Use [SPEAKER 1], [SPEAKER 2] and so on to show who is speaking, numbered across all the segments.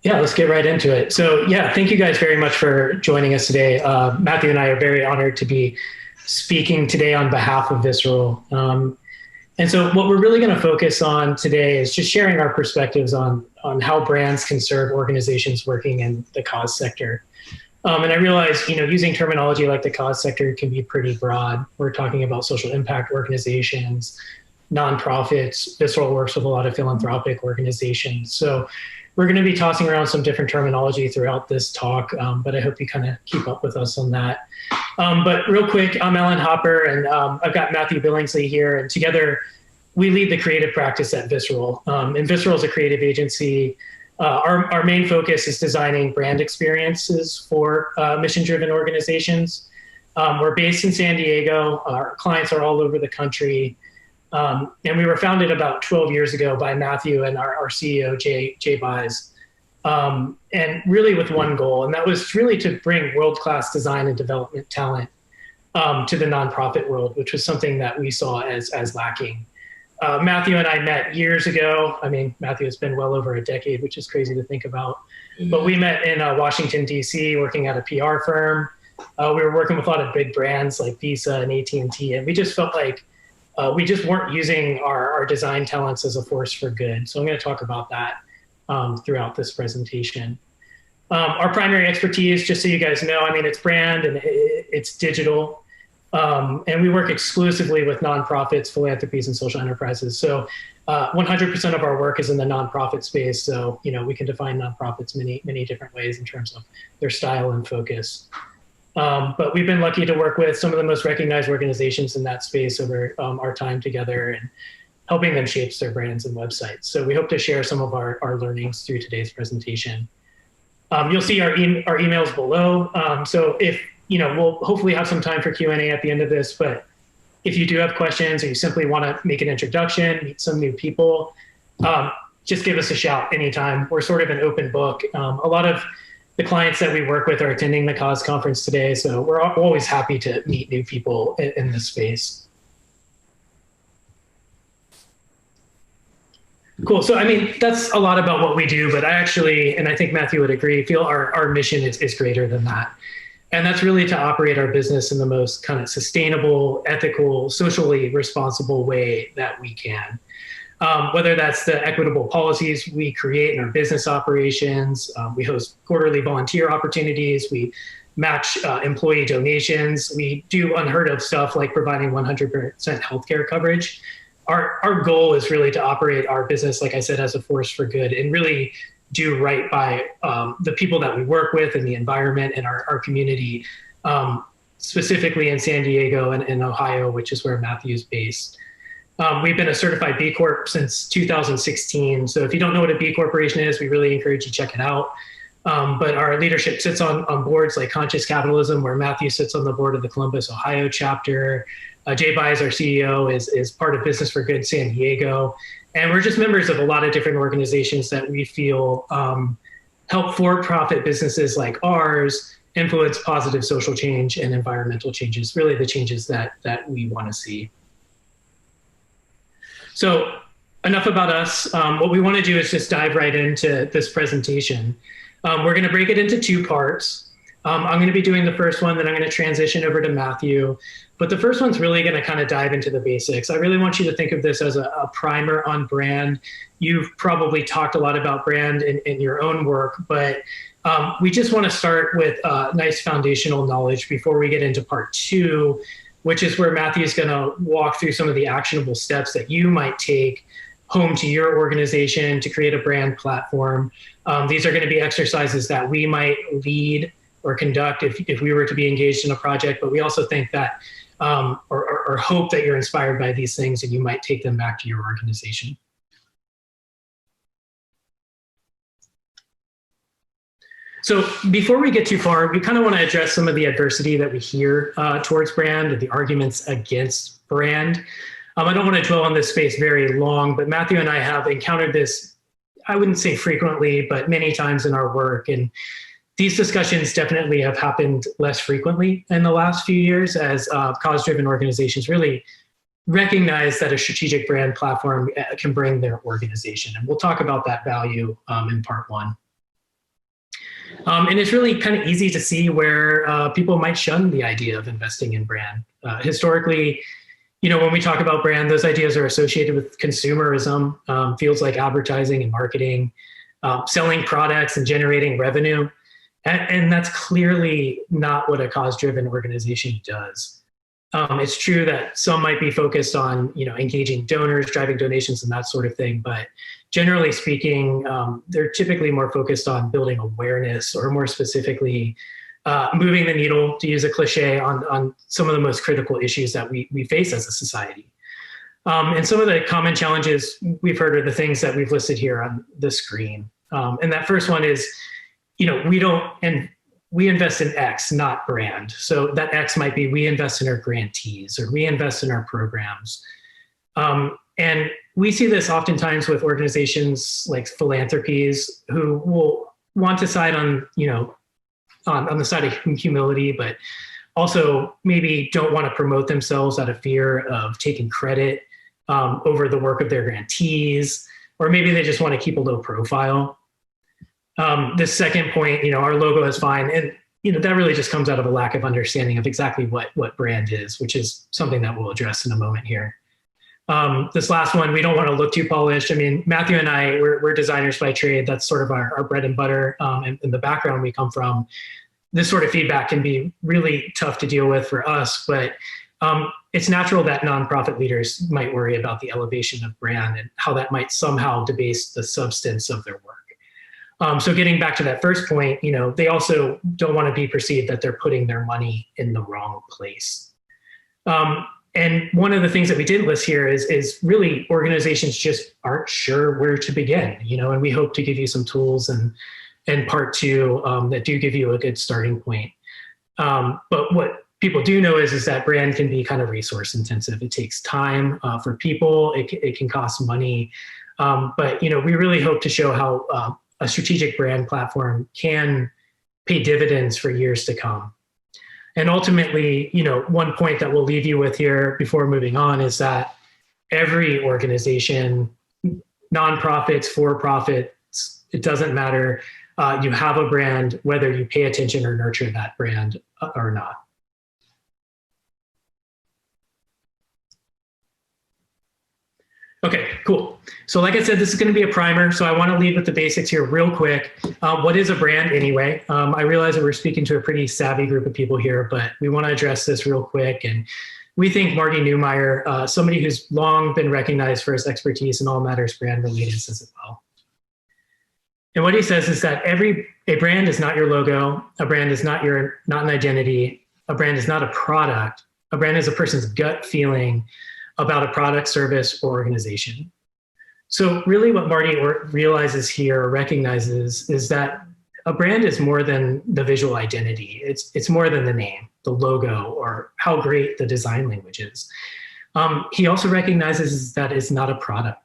[SPEAKER 1] Yeah, let's get right into it. So yeah, thank you guys very much for joining us today. Matthew and I are very honored to be speaking today on behalf of Visceral. And so what we're really going to focus on today is just sharing our perspectives on how brands can serve organizations working in the cause sector. And I realize, using terminology like the cause sector can be pretty broad. We're talking about social impact organizations, nonprofits. Visceral works with a lot of philanthropic organizations. So we're going to be tossing around some different terminology throughout this talk, but I hope you kind of keep up with us on that. But real quick, I'm Alan Hopper, and I've got Matthew Billingsley here, and together we lead the creative practice at Visceral. And Visceral is a creative agency. Our main focus is designing brand experiences for mission-driven organizations. We're based in San Diego. Our clients are all over the country. And we were founded about 12 years ago by Matthew and our CEO, Jay Buys, and really with one goal, and that was really to bring world-class design and development talent to the nonprofit world, which was something that we saw as lacking. Matthew and I met years ago. I mean, Matthew, it's been well over a decade, which is crazy to think about. But we met in Washington, D.C., working at a PR firm. We were working with a lot of big brands like Visa and AT&T, and we just felt like we just weren't using our design talents as a force for good. So I'm going to talk about that throughout this presentation. Our primary expertise, just so you guys know, I mean, it's brand and it's digital. And we work exclusively with nonprofits, philanthropies, and social enterprises. So 100% of our work is in the nonprofit space. So, we can define nonprofits many different ways in terms of their style and focus. But we've been lucky to work with some of the most recognized organizations in that space over our time together and helping them shape their brands and websites. So we hope to share some of our learnings through today's presentation. You'll see our emails below. So if, we'll hopefully have some time for Q&A at the end of this, but if you do have questions or you simply want to make an introduction, meet some new people, just give us a shout anytime. We're sort of an open book. A lot of the clients that we work with are attending the Cause conference today, so we're always happy to meet new people in this space. Cool. So, I mean, that's a lot about what we do, but I actually, and I think Matthew would agree, feel our mission is greater than that. And that's really to operate our business in the most kind of sustainable, ethical, socially responsible way that we can. Whether that's the equitable policies we create in our business operations, we host quarterly volunteer opportunities, we match employee donations, we do unheard of stuff like providing 100% healthcare coverage. Our goal is really to operate our business, like I said, as a force for good and really do right by the people that we work with and the environment and our community, specifically in San Diego and in Ohio, which is where Matthew's based. We've been a certified B Corp since 2016. So if you don't know what a B Corporation is, we really encourage you to check it out. But our leadership sits on boards like Conscious Capitalism, where Matthew sits on the board of the Columbus, Ohio chapter. Jay Buys, our CEO, is part of Business for Good San Diego. And we're just members of a lot of different organizations that we feel help for-profit businesses like ours influence positive social change and environmental changes, really the changes that we want to see. So enough about us. What we want to do is just dive right into this presentation. We're going to break it into two parts. I'm going to be doing the first one, then I'm going to transition over to Matthew. But the first one's really going to kind of dive into the basics. I really want you to think of this as a primer on brand. You've probably talked a lot about brand in your own work, but we just want to start with nice foundational knowledge before we get into part two, which is where Matthew is going to walk through some of the actionable steps that you might take home to your organization to create a brand platform. These are going to be exercises that we might lead or conduct if we were to be engaged in a project, but we also think that or hope that you're inspired by these things and you might take them back to your organization. So before we get too far, we kind of want to address some of the adversity that we hear towards brand and the arguments against brand. I don't want to dwell on this space very long, but Matthew and I have encountered this, I wouldn't say frequently, but many times in our work. And these discussions definitely have happened less frequently in the last few years as cause-driven organizations really recognize that a strategic brand platform can bring their organization. And we'll talk about that value in part one. And it's really kind of easy to see where people might shun the idea of investing in brand. Historically, when we talk about brand, those ideas are associated with consumerism, fields like advertising and marketing, selling products and generating revenue. And that's clearly not what a cause-driven organization does. It's true that some might be focused on, engaging donors, driving donations, and that sort of thing. But generally speaking, they're typically more focused on building awareness, or more specifically, moving the needle, to use a cliche, on some of the most critical issues that we face as a society. And some of the common challenges we've heard are the things that we've listed here on the screen. And that first one is, we invest in X, not brand. So that X might be, we invest in our grantees, or we invest in our programs. And we see this oftentimes with organizations like philanthropies, who will want to side on the side of humility, but also maybe don't want to promote themselves out of fear of taking credit over the work of their grantees, or maybe they just want to keep a low profile. The second point, our logo is fine. And, that really just comes out of a lack of understanding of exactly what brand is, which is something that we'll address in a moment here. This last one, we don't want to look too polished. I mean, Matthew and I, we're designers by trade. That's sort of our bread and butter, and the background we come from. This sort of feedback can be really tough to deal with for us, but it's natural that nonprofit leaders might worry about the elevation of brand and how that might somehow debase the substance of their work. So getting back to that first point, they also don't want to be perceived that they're putting their money in the wrong place. And one of the things that we did list here is really organizations just aren't sure where to begin, and we hope to give you some tools and part two that do give you a good starting point. But what people do know is that brand can be kind of resource intensive. It takes time for people. It can cost money. But, we really hope to show how a strategic brand platform can pay dividends for years to come. And ultimately, one point that we'll leave you with here before moving on is that every organization, nonprofits, for-profits, it doesn't matter. You have a brand, whether you pay attention or nurture that brand or not. Okay, cool. So like I said, this is going to be a primer. So I want to lead with the basics here real quick. What is a brand anyway? I realize that we're speaking to a pretty savvy group of people here, but we want to address this real quick. And we think Marty Neumeier, somebody who's long been recognized for his expertise in all matters brand related, says it well. And what he says is that a brand is not your logo. A brand is not an identity. A brand is not a product. A brand is a person's gut feeling about a product, service, or organization. So really what Marty realizes here, or recognizes, is that a brand is more than the visual identity. It's more than the name, the logo, or how great the design language is. He also recognizes that it's not a product.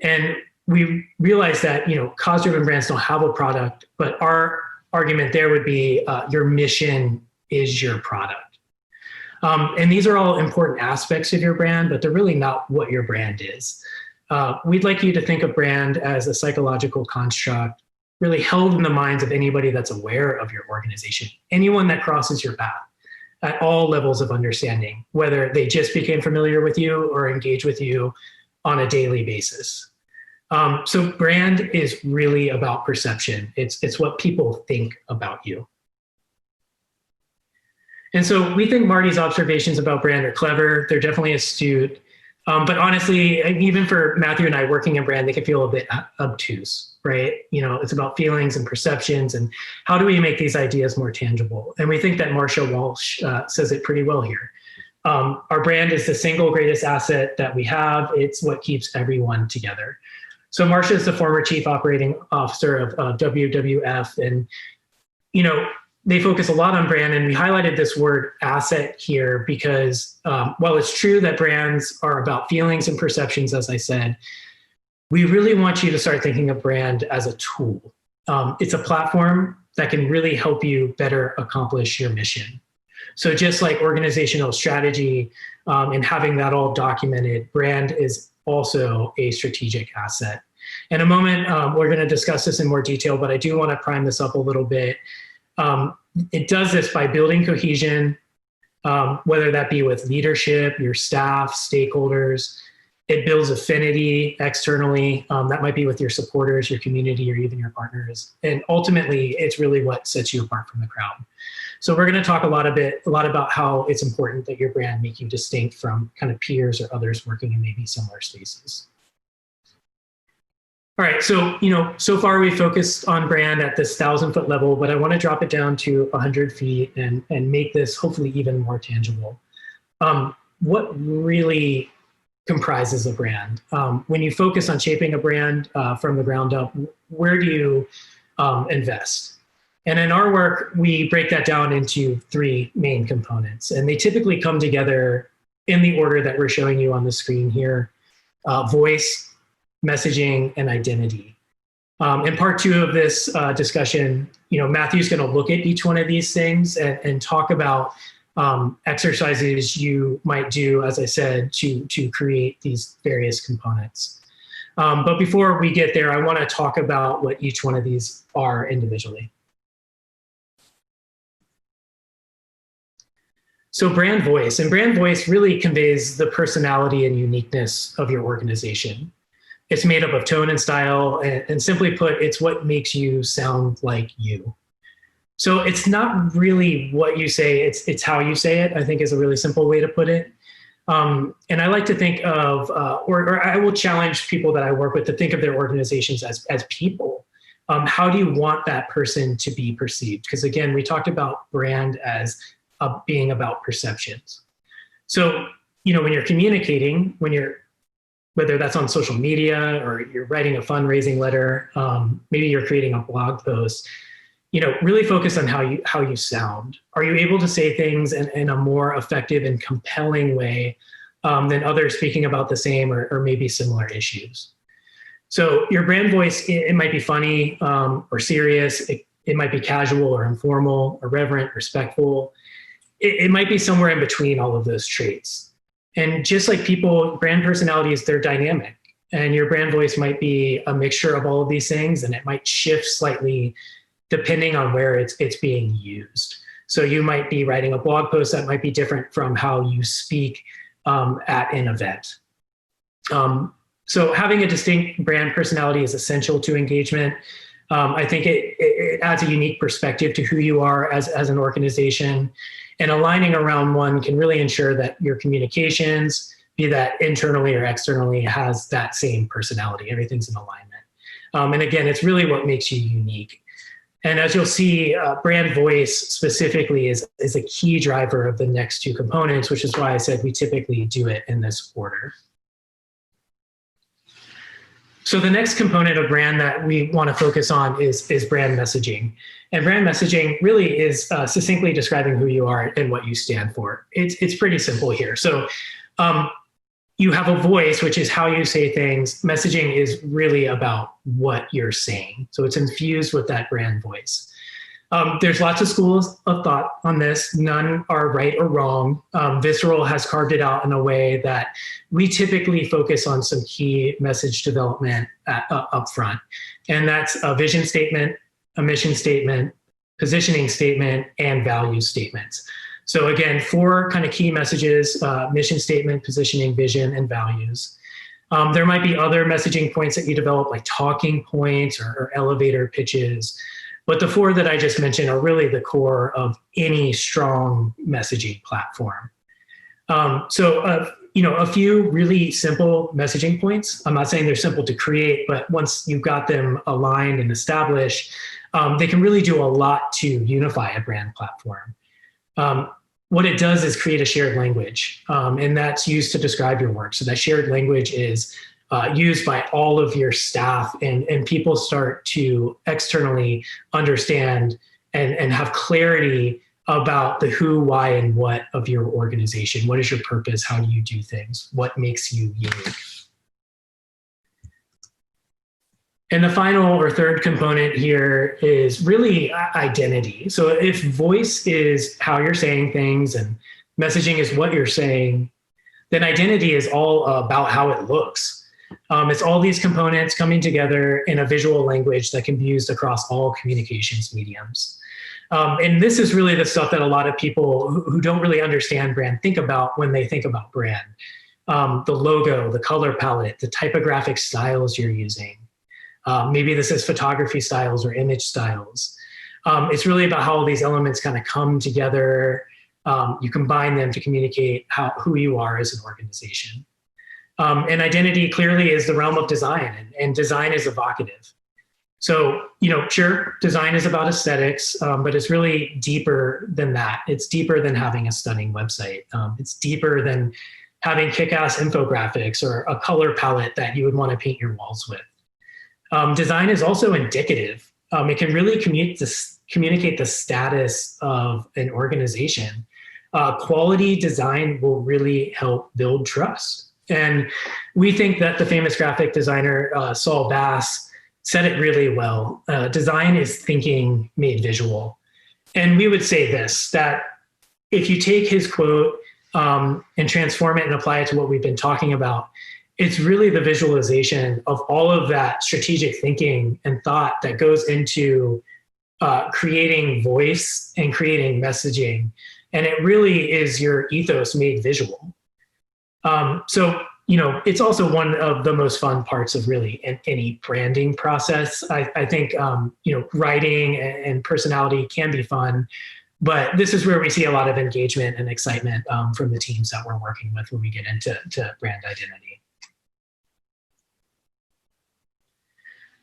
[SPEAKER 1] And we realize that, cause-driven brands don't have a product, but our argument there would be your mission is your product. And these are all important aspects of your brand, but they're really not what your brand is. We'd like you to think of brand as a psychological construct, really held in the minds of anybody that's aware of your organization, anyone that crosses your path at all levels of understanding, whether they just became familiar with you or engage with you on a daily basis. So brand is really about perception. It's what people think about you. And so we think Marty's observations about brand are clever. They're definitely astute. But honestly, even for Matthew and I working in brand, they can feel a bit obtuse, right? It's about feelings and perceptions, and how do we make these ideas more tangible? And we think that Marcia Walsh says it pretty well here. Our brand is the single greatest asset that we have. It's what keeps everyone together. So Marcia is the former chief operating officer of WWF, and they focus a lot on brand, and we highlighted this word asset here because while it's true that brands are about feelings and perceptions, as I said, we really want you to start thinking of brand as a tool. It's a platform that can really help you better accomplish your mission. So just like organizational strategy and having that all documented, brand is also a strategic asset. In a moment, we're going to discuss this in more detail, but I do want to prime this up a little bit. It does this by building cohesion, whether that be with leadership, your staff, stakeholders. It builds affinity externally. That might be with your supporters, your community, or even your partners. And ultimately, it's really what sets you apart from the crowd. So we're going to talk a lot about how it's important that your brand make you distinct from kind of peers or others working in maybe similar spaces. All right, so so far we focused on brand at this 1,000-foot level, but I want to drop it down to 100 feet and make this hopefully even more tangible. What really comprises a brand? When you focus on shaping a brand from the ground up, where do you invest? And in our work, we break that down into 3 main components, and they typically come together in the order that we're showing you on the screen here: voice, messaging, and identity. In part 2 of this discussion, Matthew's going to look at each one of these things and talk about exercises you might do, as I said, to create these various components. But before we get there, I want to talk about what each one of these are individually. So brand voice, and brand voice really conveys the personality and uniqueness of your organization. It's made up of tone and style, and simply put, it's what makes you sound like you. So it's not really what you say, it's how you say it, I think is a really simple way to put it. And I like to think of, or I will challenge people that I work with to think of their organizations as people. How do you want that person to be perceived? Because again, we talked about brand as being about perceptions. So, when you're communicating, whether that's on social media or you're writing a fundraising letter, maybe you're creating a blog post, really focus on how you sound. Are you able to say things in a more effective and compelling way than others speaking about the same or maybe similar issues? So your brand voice, it might be funny or serious. It might be casual or informal, irreverent, respectful. It might be somewhere in between all of those traits. And just like people, brand personalities, they're dynamic. And your brand voice might be a mixture of all of these things, and it might shift slightly depending on where it's being used. So you might be writing a blog post that might be different from how you speak at an event. So having a distinct brand personality is essential to engagement. I think it adds a unique perspective to who you are as an organization. And aligning around one can really ensure that your communications, be that internally or externally, has that same personality. Everything's in alignment. And again, it's really what makes you unique. And as you'll see, brand voice specifically is a key driver of the next 2 components, which is why I said we typically do it in this order. So the next component of brand that we want to focus on is brand messaging. And brand messaging really is succinctly describing who you are and what you stand for. It's pretty simple here. So you have a voice, which is how you say things. Messaging is really about what you're saying. So it's infused with that brand voice. There's lots of schools of thought on this. None are right or wrong. Visceral has carved it out in a way that we typically focus on some key message development up front. And that's a vision statement, a mission statement, positioning statement, and value statements. So again, 4 kind of key messages: mission statement, positioning, vision, and values. There might be other messaging points that you develop, like talking points or elevator pitches. But the 4 that I just mentioned are really the core of any strong messaging platform. A few really simple messaging points. I'm not saying they're simple to create, but once you've got them aligned and established, they can really do a lot to unify a brand platform. What it does is create a shared language, and that's used to describe your work. So that shared language is used by all of your staff, and people start to externally understand and have clarity about the who, why, and what of your organization. What is your purpose? How do you do things? What makes you unique? And the final or third component here is really identity. So if voice is how you're saying things and messaging is what you're saying, then identity is all about how it looks. It's all these components coming together in a visual language that can be used across all communications mediums. And this is really the stuff that a lot of people who don't really understand brand think about when they think about brand. The logo, the color palette, the typographic styles you're using. Maybe this is photography styles or image styles. It's really about how all these elements kind of come together. You combine them to communicate who you are as an organization. And identity clearly is the realm of design, and design is evocative. So, sure, design is about aesthetics, but it's really deeper than that. It's deeper than having a stunning website. It's deeper than having kick-ass infographics or a color palette that you would want to paint your walls with. Design is also indicative. It can really communicate the status of an organization. Quality design will really help build trust. And we think that the famous graphic designer, Saul Bass, said it really well. Design is thinking made visual. And we would say this, that if you take his quote and transform it and apply it to what we've been talking about, it's really the visualization of all of that strategic thinking and thought that goes into creating voice and creating messaging. And it really is your ethos made visual. So, it's also one of the most fun parts of really any branding process. I think, writing and personality can be fun, but this is where we see a lot of engagement and excitement from the teams that we're working with when we get into brand identity.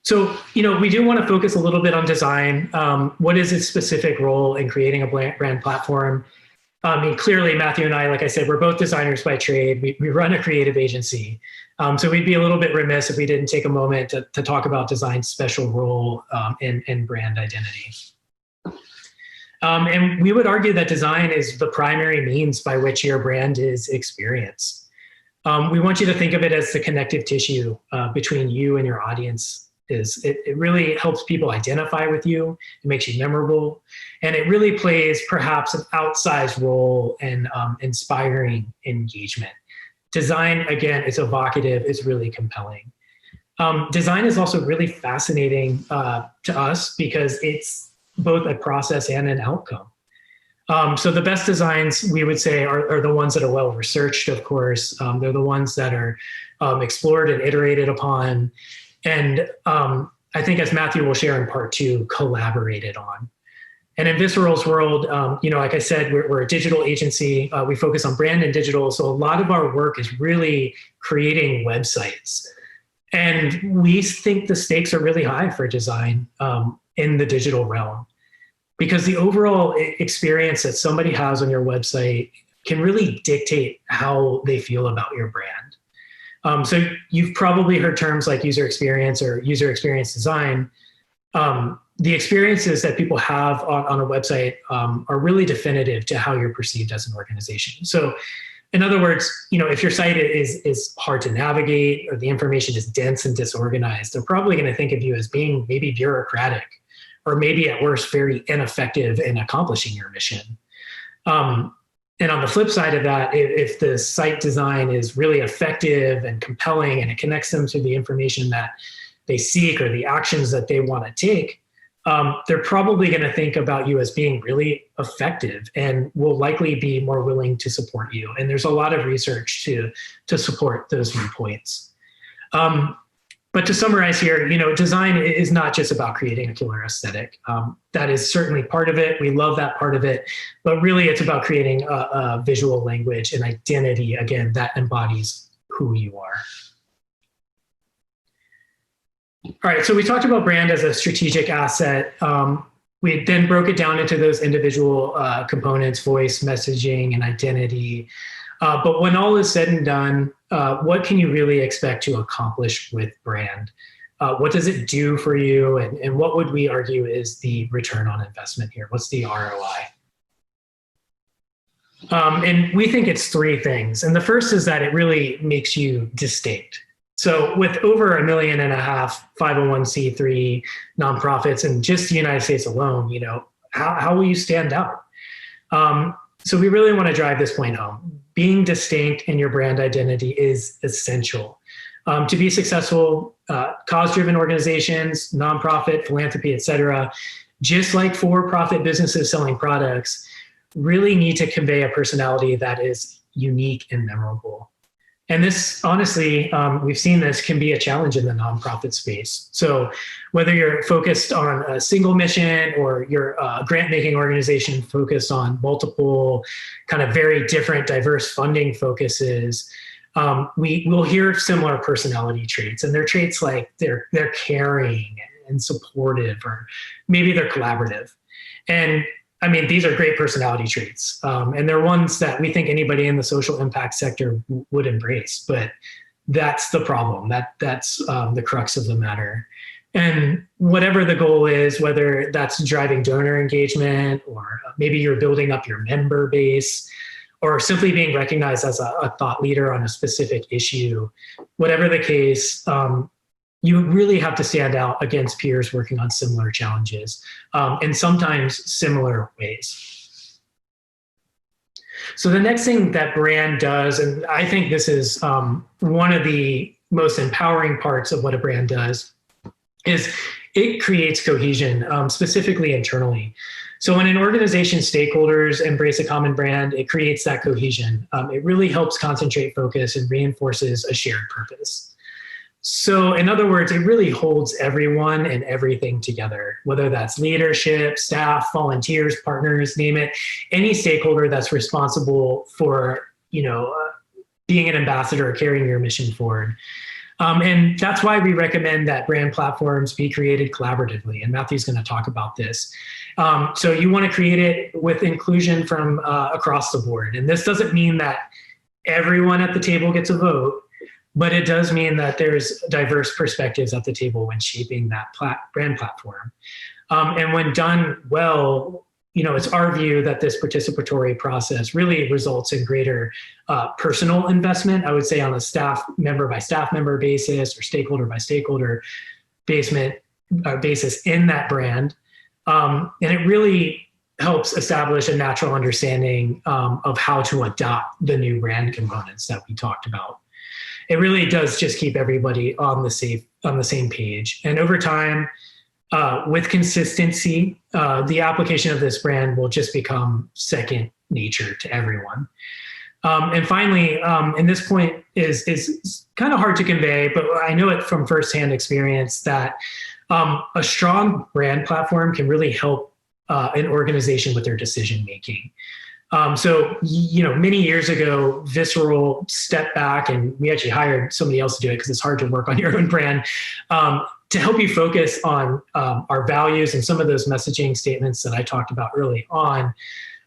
[SPEAKER 1] So, we do want to focus a little bit on design. What is its specific role in creating a brand platform? Clearly, Matthew and I, like I said, we're both designers by trade. We run a creative agency. So we'd be a little bit remiss if we didn't take a moment to talk about design's special role in brand identity. And we would argue that design is the primary means by which your brand is experienced. We want you to think of it as the connective tissue between you and your audience. It really helps people identify with you. It makes you memorable. And it really plays perhaps an outsized role in inspiring engagement. Design, again, is evocative, it's really compelling. Design is also really fascinating to us because it's both a process and an outcome. So the best designs, we would say, are the ones that are well researched, of course. They're the ones that are explored and iterated upon. And I think, as Matthew will share in part 2, collaborated on. And in Visceral's world, like I said, we're a digital agency. We focus on brand and digital. So a lot of our work is really creating websites. And we think the stakes are really high for design in the digital realm, because the overall experience that somebody has on your website can really dictate how they feel about your brand. So you've probably heard terms like user experience or user experience design. The experiences that people have on a website are really definitive to how you're perceived as an organization. So in other words, if your site is hard to navigate or the information is dense and disorganized, they're probably going to think of you as being maybe bureaucratic or maybe at worst very ineffective in accomplishing your mission. And on the flip side of that, if the site design is really effective and compelling and it connects them to the information that they seek or the actions that they want to take, they're probably going to think about you as being really effective and will likely be more willing to support you. And there's a lot of research to support those viewpoints. But to summarize here, design is not just about creating a killer aesthetic. That is certainly part of it. We love that part of it. But really, it's about creating a visual language and identity, again, that embodies who you are. All right, so we talked about brand as a strategic asset. We then broke it down into those individual components: voice, messaging, and identity. But when all is said and done, what can you really expect to accomplish with brand? What does it do for you? And what would we argue is the return on investment here? What's the ROI? And we think it's 3 things. And the first is that it really makes you distinct. So with over 1.5 million 501c3 nonprofits in just the United States alone, how will you stand out? So we really want to drive this point home. Being distinct in your brand identity is essential. To be successful, cause-driven organizations, nonprofit, philanthropy, et cetera, just like for-profit businesses selling products, really need to convey a personality that is unique and memorable. And this, honestly, we've seen this can be a challenge in the nonprofit space. So whether you're focused on a single mission or you're a grant-making organization focused on multiple kind of very different, diverse funding focuses, we will hear similar personality traits. And they're traits like they're caring and supportive, or maybe they're collaborative. And I mean, these are great personality traits, and they're ones that we think anybody in the social impact sector would embrace. But that's the problem. That's the crux of the matter. And whatever the goal is, whether that's driving donor engagement, or maybe you're building up your member base, or simply being recognized as a thought leader on a specific issue, whatever the case, you really have to stand out against peers working on similar challenges, and sometimes similar ways. So the next thing that brand does, and I think this is one of the most empowering parts of what a brand does, is it creates cohesion, specifically internally. So when an organization's stakeholders embrace a common brand, it creates that cohesion. It really helps concentrate focus and reinforces a shared purpose. So in other words, it really holds everyone and everything together, whether that's leadership, staff, volunteers, partners, name it, any stakeholder that's responsible for, being an ambassador or carrying your mission forward. And that's why we recommend that brand platforms be created collaboratively. And Matthew's going to talk about this. So you want to create it with inclusion from across the board. And this doesn't mean that everyone at the table gets a vote, but it does mean that there's diverse perspectives at the table when shaping that brand platform. And when done well, it's our view that this participatory process really results in greater personal investment, I would say, on a staff member by staff member basis or stakeholder by stakeholder basis in that brand. And it really helps establish a natural understanding of how to adopt the new brand components that we talked about. It really does just keep everybody on the same page. And over time, with consistency, the application of this brand will just become second nature to everyone. And finally, and this point is kind of hard to convey, but I know it from firsthand experience that a strong brand platform can really help an organization with their decision making. So, many years ago, Visceral stepped back, and we actually hired somebody else to do it because it's hard to work on your own brand, to help you focus on our values and some of those messaging statements that I talked about early on.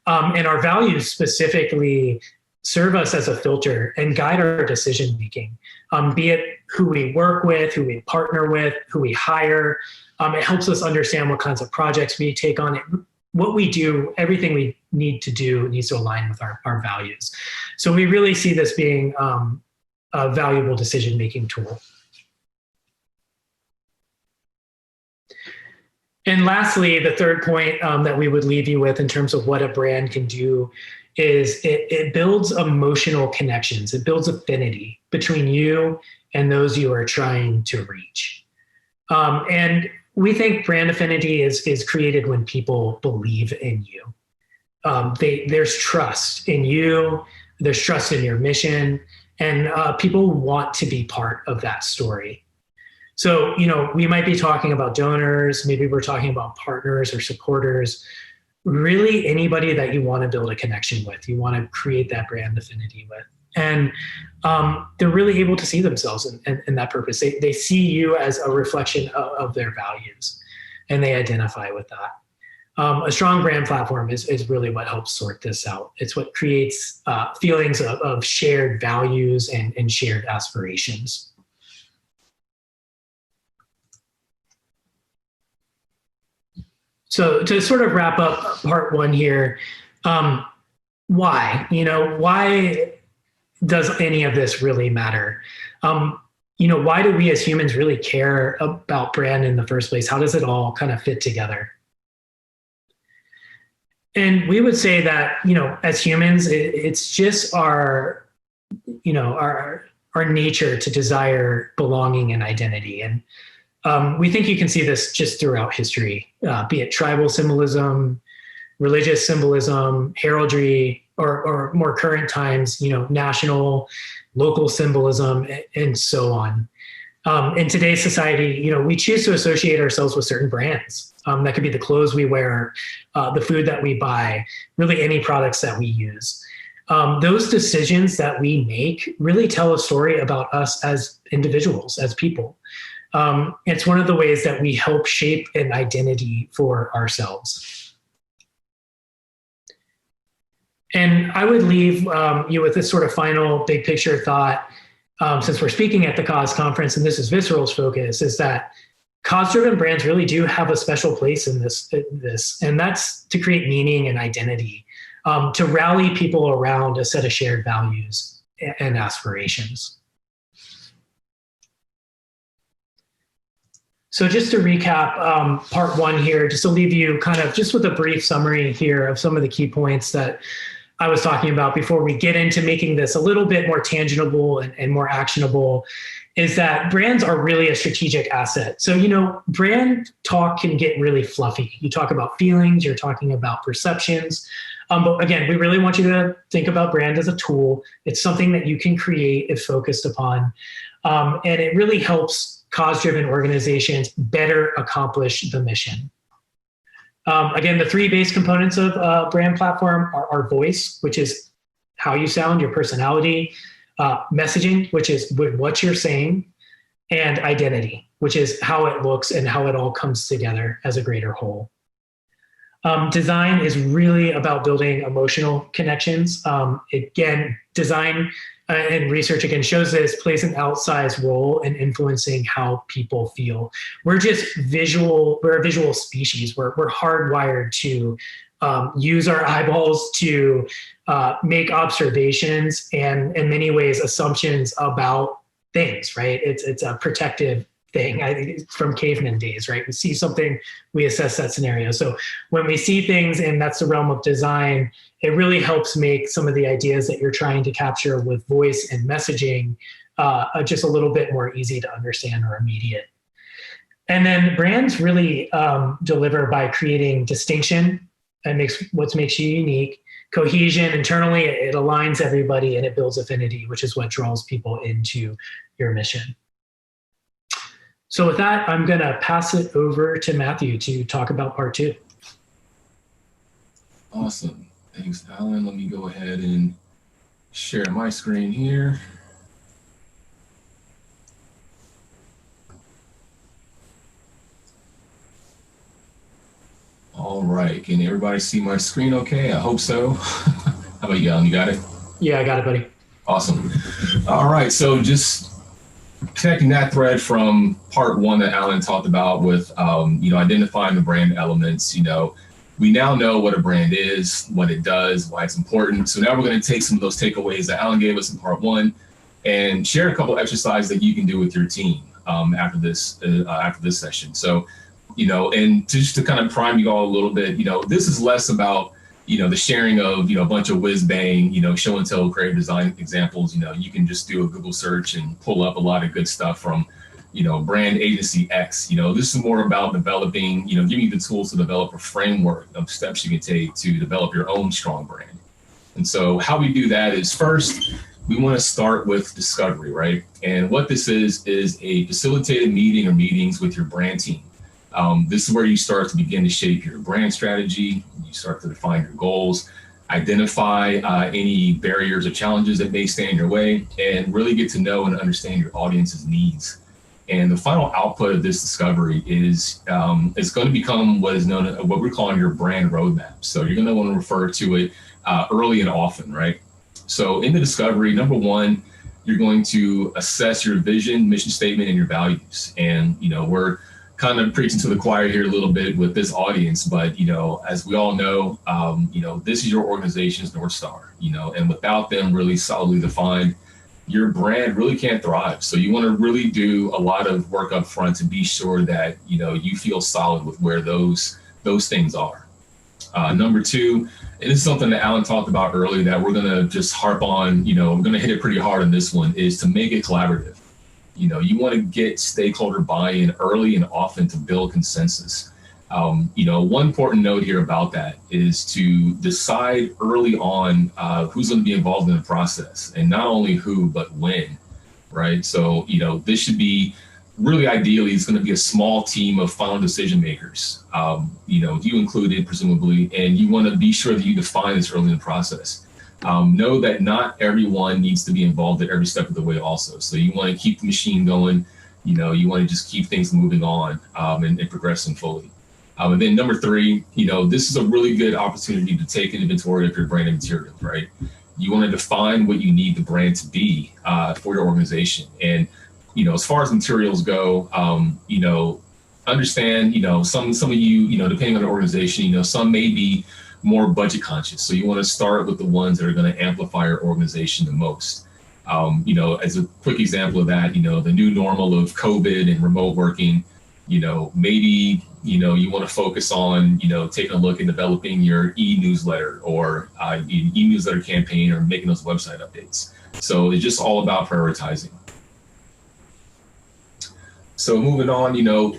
[SPEAKER 1] And our values specifically serve us as a filter and guide our decision making, be it who we work with, who we partner with, who we hire. It helps us understand what kinds of projects we take on. What we do, everything we need to do needs to align with our values. So we really see this being a valuable decision-making tool. And lastly, the third point that we would leave you with in terms of what a brand can do is it builds emotional connections. It builds affinity between you and those you are trying to reach. And we think brand affinity is created when people believe in you. There's trust in you, there's trust in your mission, and people want to be part of that story. So, we might be talking about donors, maybe we're talking about partners or supporters, really anybody that you want to build a connection with, you want to create that brand affinity with. And they're really able to see themselves in that purpose. They see you as a reflection of their values, and they identify with that. A strong brand platform is really what helps sort this out. It's what creates feelings of shared values and shared aspirations. So to sort of wrap up part one here, why? Why does any of this really matter? Why do we as humans really care about brand in the first place? How does it all kind of fit together? And we would say that, as humans, it's just our our nature to desire belonging and identity. And we think you can see this just throughout history, be it tribal symbolism, religious symbolism, heraldry, or more current times, national, local symbolism, and so on. In today's society, we choose to associate ourselves with certain brands. That could be the clothes we wear, the food that we buy, really any products that we use. Those decisions that we make really tell a story about us as individuals, as people. It's one of the ways that we help shape an identity for ourselves. And I would leave you with this sort of final big picture thought, since we're speaking at the Cause conference, and this is Visceral's focus, is that cause-driven brands really do have a special place in this, and that's to create meaning and identity, to rally people around a set of shared values and aspirations. So just to recap part one here, just to leave you kind of just with a brief summary here of some of the key points that I was talking about before we get into making this a little bit more tangible and more actionable, is that brands are really a strategic asset. So, brand talk can get really fluffy. You talk about feelings, you're talking about perceptions. But again, we really want you to think about brand as a tool. It's something that you can create if focused upon. And it really helps cause-driven organizations better accomplish the mission. Again, the three base components of a brand platform are voice, which is how you sound, your personality, messaging, which is what you're saying, and identity, which is how it looks and how it all comes together as a greater whole. Design is really about building emotional connections. Again, design and research again shows this plays an outsized role in influencing how people feel. We're just visual. We're a visual species. We're hardwired to use our eyeballs to make observations and in many ways assumptions about things, right? It's a protective thing. I think it's from caveman days, right? We see something, we assess that scenario. So when we see things, and that's the realm of design, it really helps make some of the ideas that you're trying to capture with voice and messaging just a little bit more easy to understand or immediate. And then brands really deliver by creating distinction and what makes you unique, cohesion internally, it aligns everybody and it builds affinity, which is what draws people into your mission. So with that, I'm going to pass it over to Matthew to talk about part two.
[SPEAKER 2] Awesome. Thanks, Alan. Let me go ahead and share my screen here. All right. Can everybody see my screen okay? I hope so. How about you, Alan? You got it?
[SPEAKER 1] Yeah, I got it, buddy.
[SPEAKER 2] Awesome. All right. So just connecting that thread from part one that Alan talked about with, identifying the brand elements, we now know what a brand is, what it does, why it's important. So now we're going to take some of those takeaways that Alan gave us in part one and share a couple of exercises that you can do with your team after this session. So, and just to kind of prime you all a little bit, this is less about, the sharing of, a bunch of whiz bang, show and tell creative design examples. You can just do a Google search and pull up a lot of good stuff from, brand agency X. This is more about developing, giving you the tools to develop a framework of steps you can take to develop your own strong brand. And so how we do that is first, we want to start with discovery, right? And what this is a facilitated meeting or meetings with your brand team. This is where you start to begin to shape your brand strategy. You start to define your goals, identify any barriers or challenges that may stand in your way, and really get to know and understand your audience's needs. And the final output of this discovery is going to become what we're calling your brand roadmap. So you're going to want to refer to it early and often, right? So in the discovery, number one, you're going to assess your vision, mission statement, and your values. And we're kind of preaching to the choir here a little bit with this audience, but as we all know, this is your organization's North Star, and without them really solidly defined, your brand really can't thrive. So you want to really do a lot of work up front to be sure that you feel solid with where those things are. Number two, and this is something that Alan talked about earlier that we're going to just harp on, we're going to hit it pretty hard on this one, is to make it collaborative. You want to get stakeholder buy-in early and often to build consensus. One important note here about that is to decide early on who's going to be involved in the process, and not only who, but when, right? So, this should be really ideally, it's going to be a small team of final decision makers, you included presumably, and you want to be sure that you define this early in the process. Know that not everyone needs to be involved at every step of the way also. So you want to keep the machine going, you want to just keep things moving on and progressing fully. And then number three, this is a really good opportunity to take an inventory of your brand materials, right? You want to define what you need the brand to be for your organization. And, as far as materials go, understand, some of you, depending on the organization, some may be more budget conscious. So you want to start with the ones that are going to amplify your organization the most. As a quick example of that, the new normal of COVID and remote working, maybe, you want to focus on, taking a look at developing your e-newsletter or e-newsletter campaign or making those website updates. So it's just all about prioritizing. So moving on,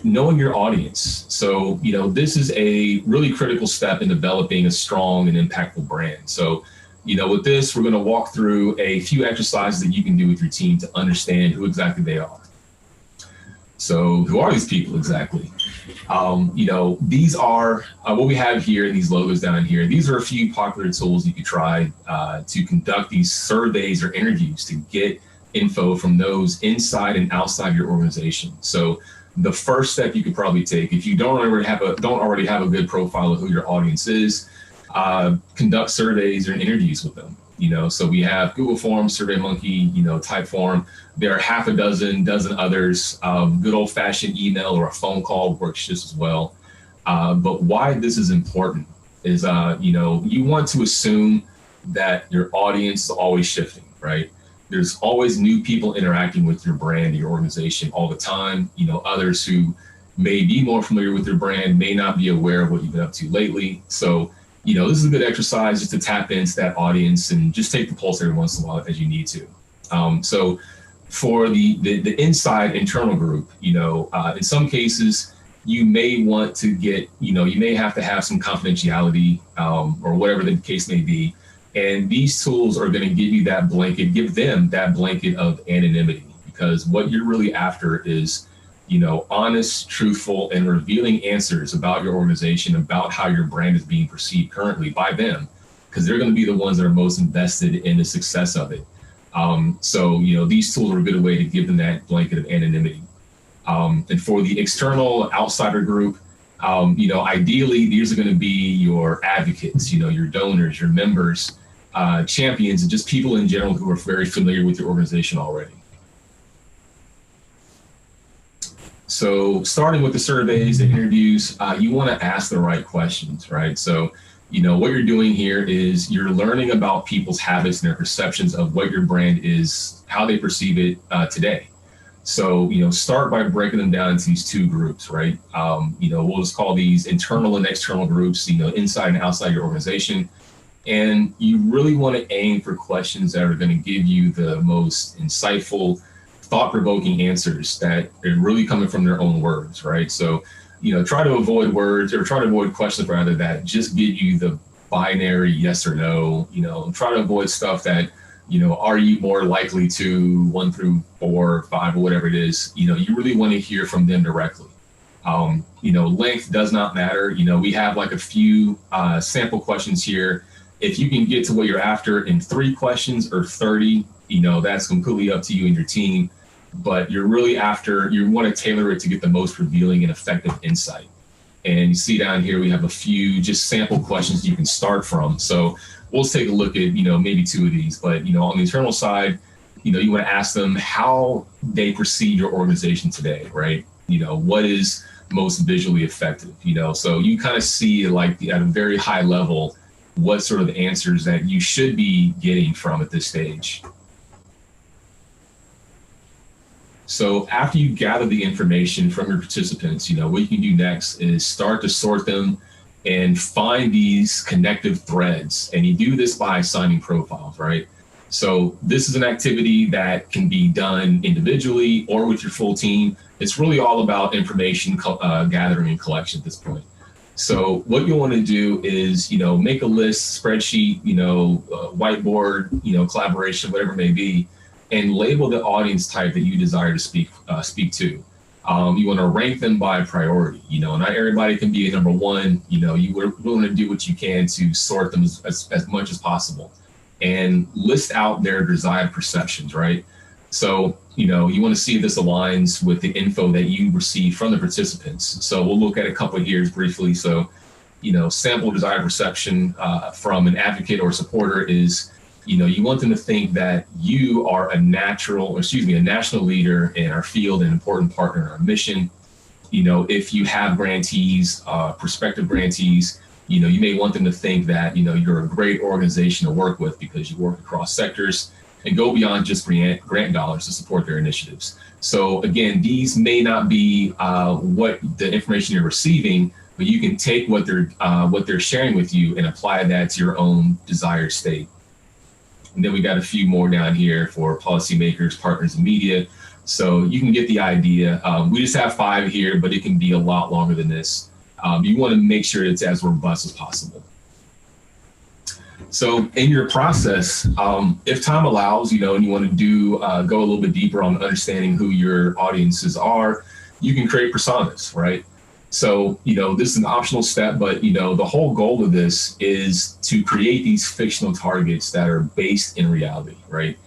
[SPEAKER 2] knowing your audience. So, this is a really critical step in developing a strong and impactful brand. So, with this, we're going to walk through a few exercises that you can do with your team to understand who exactly they are. So who are these people exactly? These are what we have here, these logos down here. These are a few popular tools you could try to conduct these surveys or interviews to get info from those inside and outside your organization. So the first step you could probably take, if you don't already have a good profile of who your audience is, conduct surveys or interviews with them. So we have Google Forms, SurveyMonkey, Typeform. There are half a dozen others. Good old fashioned email or a phone call works just as well. But why this is important is, you want to assume that your audience is always shifting, right? There's always new people interacting with your brand, your organization all the time. Others who may be more familiar with your brand may not be aware of what you've been up to lately. So, this is a good exercise just to tap into that audience and just take the pulse every once in a while as you need to. So for the inside internal group, in some cases, you may want to get, you may have to have some confidentiality or whatever the case may be. And these tools are going to give them that blanket of anonymity, because what you're really after is, honest, truthful, and revealing answers about your organization, about how your brand is being perceived currently by them, because they're going to be the ones that are most invested in the success of it. So, these tools are a good way to give them that blanket of anonymity. And for the external outsider group, ideally, these are going to be your advocates, your donors, your members, champions, and just people in general who are very familiar with your organization already. So starting with the surveys, the interviews, you want to ask the right questions, right? So, what you're doing here is you're learning about people's habits and their perceptions of what your brand is, how they perceive it today. So, start by breaking them down into these two groups, right? We'll just call these internal and external groups, inside and outside your organization. And you really want to aim for questions that are going to give you the most insightful, thought-provoking answers that are really coming from their own words, right? So, try to avoid questions rather that just give you the binary yes or no, try to avoid stuff that, are you more likely to 1 through 4 or 5 or whatever it is, you really want to hear from them directly. Length does not matter. We have like a few sample questions here. If you can get to what you're after in 3 questions or 30, that's completely up to you and your team. But you're really you want to tailor it to get the most revealing and effective insight. And you see down here, we have a few just sample questions you can start from. So we'll take a look at, maybe 2 of these. But, on the internal side, you want to ask them how they perceive your organization today, right? What is most visually effective, So you kind of see like at a very high level what sort of answers that you should be getting from at this stage. So after you gather the information from your participants, what you can do next is start to sort them and find these connective threads. And you do this by assigning profiles, right? So this is an activity that can be done individually or with your full team. It's really all about information gathering and collection at this point. So what you want to do is, make a list, spreadsheet, whiteboard, collaboration, whatever it may be, and label the audience type that you desire to speak to. You want to rank them by priority. Not everybody can be a number one. You want to do what you can to sort them as much as possible, and list out their desired perceptions, right? So, you want to see if this aligns with the info that you receive from the participants. So we'll look at a couple of here briefly. So, sample desired perception from an advocate or supporter is, you want them to think that you are a national leader in our field, an important partner in our mission. If you have grantees, prospective grantees, you may want them to think that, you're a great organization to work with because you work across sectors and go beyond just grant dollars to support their initiatives. So again, these may not be what the information you're receiving, but you can take what they're sharing with you and apply that to your own desired state. And then we got a few more down here for policymakers, partners, and media. So you can get the idea. We just have 5 here, but it can be a lot longer than this. You want to make sure it's as robust as possible. So in your process, if time allows, and you want to go a little bit deeper on understanding who your audiences are, you can create personas, right? So, this is an optional step, but, the whole goal of this is to create these fictional targets that are based in reality, right?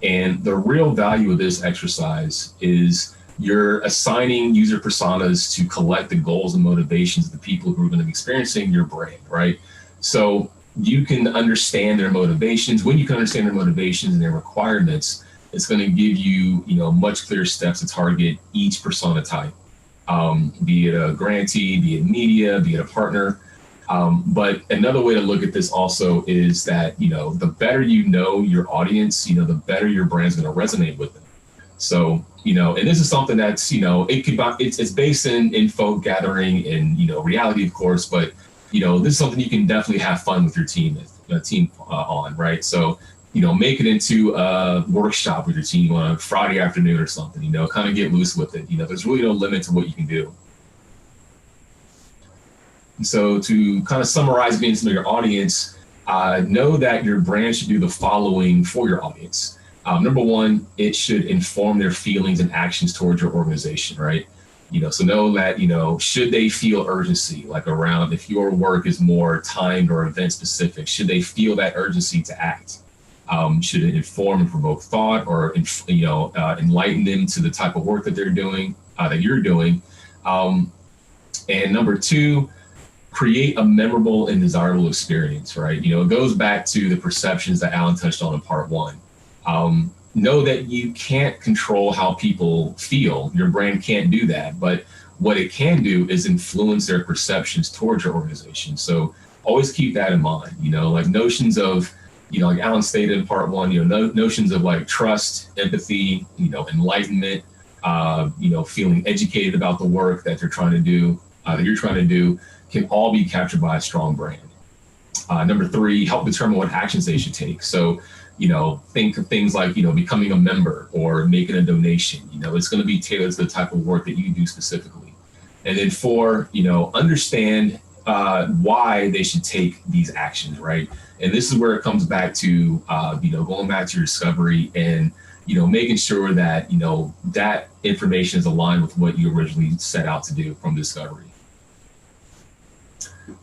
[SPEAKER 2] And the real value of this exercise is you're assigning user personas to collect the goals and motivations of the people who are going to be experiencing your brand, right? So you can understand their motivations. When you can understand their motivations and their requirements, it's going to give you, much clearer steps to target each persona type, be it a grantee, be it media, be it a partner. But another way to look at this also is that, the better you know your audience, the better your brand's going to resonate with them. So, and this is something that's, it's based in info gathering and, reality, of course, but this is something you can definitely have fun with your team on, right? So, make it into a workshop with your team on a Friday afternoon or something, kind of get loose with it. There's really no limit to what you can do. And so to kind of summarize being some of your audience, know that your brand should do the following for your audience. Number one, it should inform their feelings and actions towards your organization, right? So know that, should they feel urgency, like around if your work is more timed or event specific, should they feel that urgency to act? Should it inform and provoke thought or, enlighten them to the type of work that they're doing, that you're doing? And number two, create a memorable and desirable experience, right? It goes back to the perceptions that Alan touched on in part 1. Know that you can't control how people feel. Your brand can't do that. But what it can do is influence their perceptions towards your organization. So always keep that in mind, like notions of, like Alan stated in part 1, notions of like trust, empathy, enlightenment, feeling educated about the work that you're trying to do, can all be captured by a strong brand. Number 3, help determine what actions they should take. So, think of things like, becoming a member or making a donation. It's going to be tailored to the type of work that you do specifically. And then 4, understand why they should take these actions, right? And this is where it comes back to, going back to your discovery and, making sure that, that information is aligned with what you originally set out to do from discovery.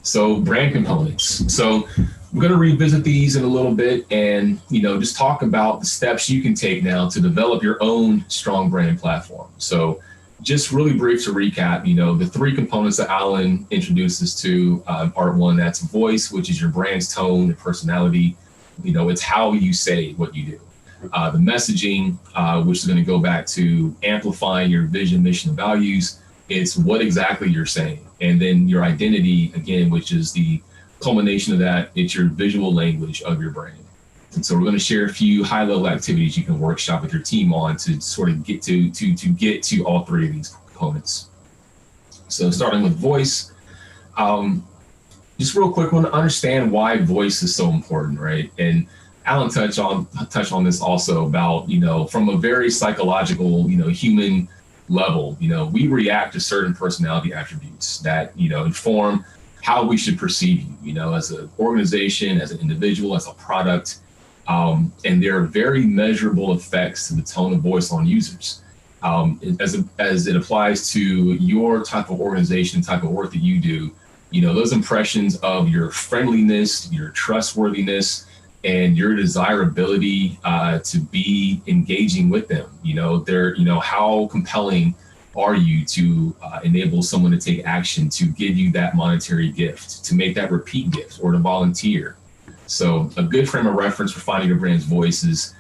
[SPEAKER 2] So brand components. So we're going to revisit these in a little bit and, just talk about the steps you can take now to develop your own strong brand platform. So just really brief to recap, the 3 components that Alan introduces to part 1, that's voice, which is your brand's tone and personality. It's how you say what you do. The messaging, which is going to go back to amplifying your vision, mission, and values. It's what exactly you're saying. And then your identity, again, which is the culmination of that, it's your visual language of your brand. And so we're going to share a few high-level activities you can workshop with your team on to sort of get to all 3 of these components. So starting with voice, just real quick, want to understand why voice is so important, right? And Alan touched on this also about, from a very psychological, human level, we react to certain personality attributes that, inform how we should perceive you, as an organization, as an individual, as a product. And there are very measurable effects to the tone of voice on users. As it applies to your type of organization, type of work that you do, those impressions of your friendliness, your trustworthiness, and your desirability to be engaging with them. How compelling are you to enable someone to take action, to give you that monetary gift, to make that repeat gift, or to volunteer? So a good frame of reference for finding your brand's voice is,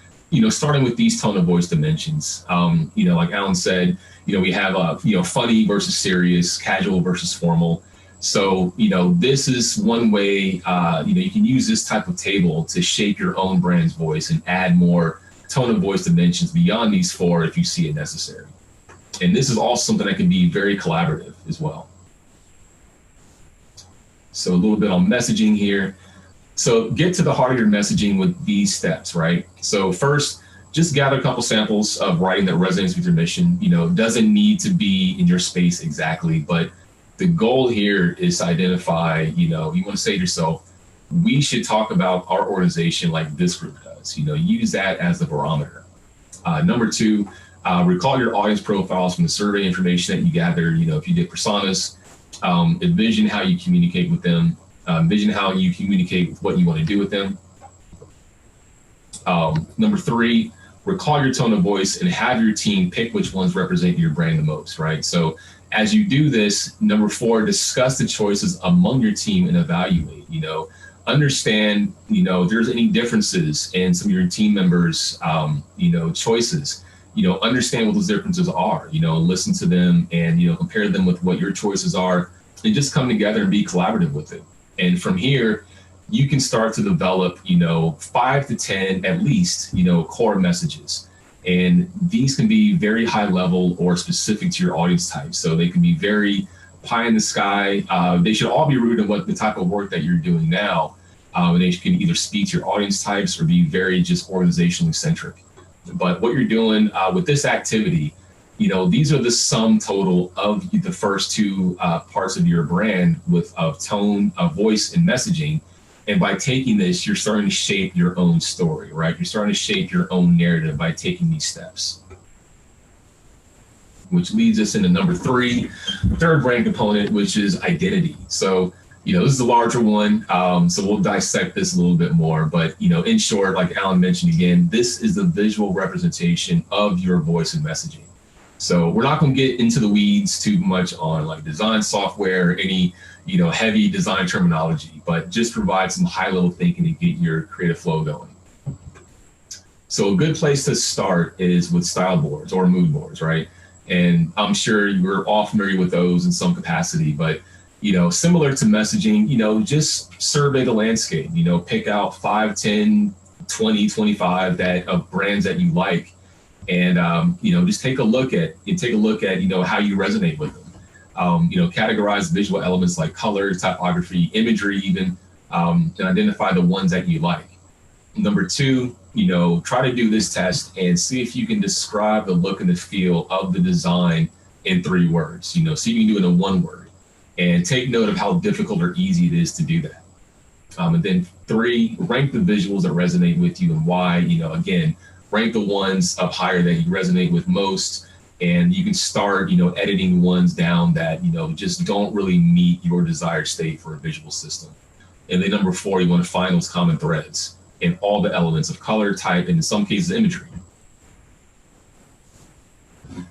[SPEAKER 2] starting with these tone of voice dimensions. Like Alan said, we have funny versus serious, casual versus formal. So, this is one way, you can use this type of table to shape your own brand's voice and add more tone of voice dimensions beyond these four if you see it necessary. And this is also something that can be very collaborative as well. So a little bit on messaging here. So get to the heart of your messaging with these steps, right? So first, just gather a couple samples of writing that resonates with your mission. Doesn't need to be in your space exactly, but the goal here is to identify, you want to say to yourself, we should talk about our organization like this group does. Use that as the barometer. Number two, recall your audience profiles from the survey information that you gather. If you did personas, envision how you communicate with them, envision how you communicate with what you want to do with them. Number three, recall your tone of voice and have your team pick which ones represent your brand the most, right? So as you do this, number four, discuss the choices among your team and evaluate, understand, if there's any differences in some of your team members, choices, understand what those differences are, listen to them and, compare them with what your choices are and just come together and be collaborative with it. And from here, you can start to develop, 5 to 10 at least, core messages. And these can be very high level or specific to your audience type. So they can be very pie in the sky. They should all be rooted in what the type of work that you're doing now. They can either speak to your audience types or be very just organizationally centric. But what you're doing with this activity, these are the sum total of the first two parts of your brand of tone, of voice, and messaging. And by taking this, you're starting to shape your own story, right? You're starting to shape your own narrative by taking these steps. Which leads us into number three, third brand component, which is identity. So, this is a larger one. So we'll dissect this a little bit more. But, in short, like Alan mentioned again, this is the visual representation of your voice and messaging. So we're not going to get into the weeds too much on like design software, any heavy design terminology, but just provide some high level thinking to get your creative flow going. So a good place to start is with style boards or mood boards, right? And I'm sure you're all familiar with those in some capacity, but similar to messaging, just survey the landscape, pick out 5, 10, 20, 25 of brands that you like. And, just take a look at how you resonate with them. Categorize visual elements like color, typography, imagery even, and identify the ones that you like. Number two, try to do this test and see if you can describe the look and the feel of the design in 3 words, see if you can do it in 1 word. And take note of how difficult or easy it is to do that. And then 3, rank the visuals that resonate with you and why, again, rank the ones up higher that you resonate with most. And you can start, editing ones down that, just don't really meet your desired state for a visual system. And then number 4, you want to find those common threads in all the elements of color, type, and in some cases, imagery.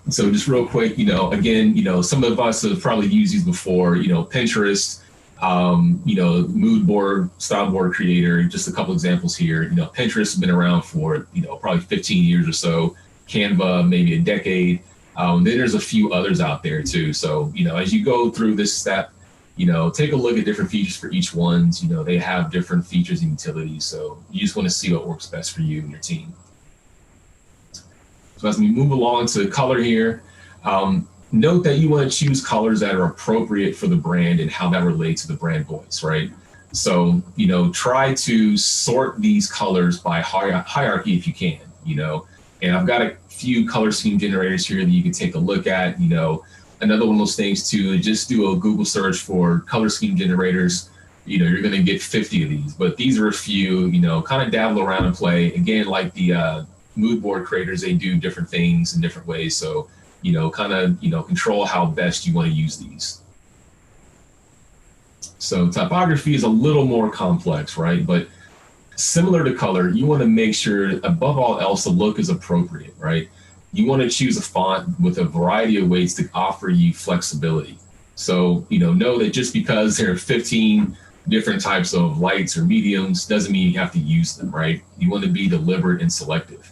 [SPEAKER 2] So just real quick, again, some of us have probably used these before, Pinterest, mood board, style board creator, just a couple examples here. Pinterest has been around for, probably 15 years or so, Canva, maybe a decade. Then there's a few others out there too. So, as you go through this step, take a look at different features for each one. They have different features and utilities. So you just want to see what works best for you and your team. So as we move along to color here, note that you want to choose colors that are appropriate for the brand and how that relates to the brand voice, right? So, try to sort these colors by hierarchy if you can, and I've got a few color scheme generators here that you can take a look at. Another one of those things too, just do a Google search for color scheme generators. You're going to get 50 of these, but these are a few, kind of dabble around and play. Again, like the mood board creators, they do different things in different ways. So, control how best you want to use these. So typography is a little more complex, right? But similar to color, you want to make sure, above all else, the look is appropriate, right? You want to choose a font with a variety of ways to offer you flexibility. So, know that just because there are 15 different types of lights or mediums doesn't mean you have to use them, right? You want to be deliberate and selective.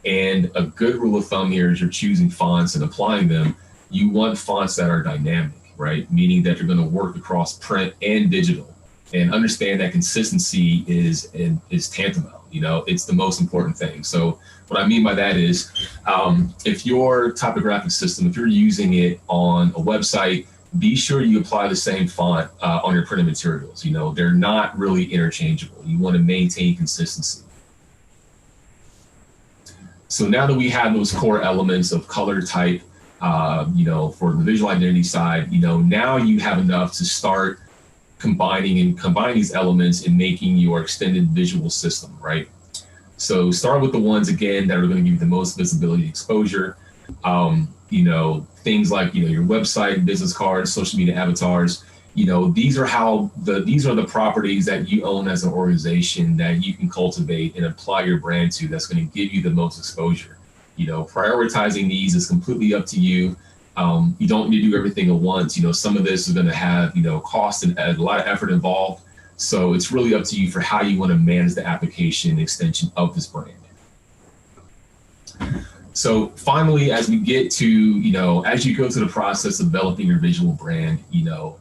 [SPEAKER 2] And a good rule of thumb here is you're choosing fonts and applying them. You want fonts that are dynamic, right? Meaning that you're going to work across print and digital, and understand that consistency is tantamount. It's the most important thing. So what I mean by that is, if your typographic system, if you're using it on a website, be sure you apply the same font on your printed materials. They're not really interchangeable. You want to maintain consistency. So now that we have those core elements of color type, for the visual identity side, now you have enough to start combining these elements and making your extended visual system, right? So start with the ones, again, that are going to give you the most visibility and exposure. Things like, your website, business cards, social media avatars. These are the properties that you own as an organization that you can cultivate and apply your brand to, that's going to give you the most exposure. Prioritizing these is completely up to you. You don't need to do everything at once. Some of this is going to have, cost and a lot of effort involved. So it's really up to you for how you want to manage the application extension of this brand. So finally, as we get to, as you go through the process of developing your visual brand,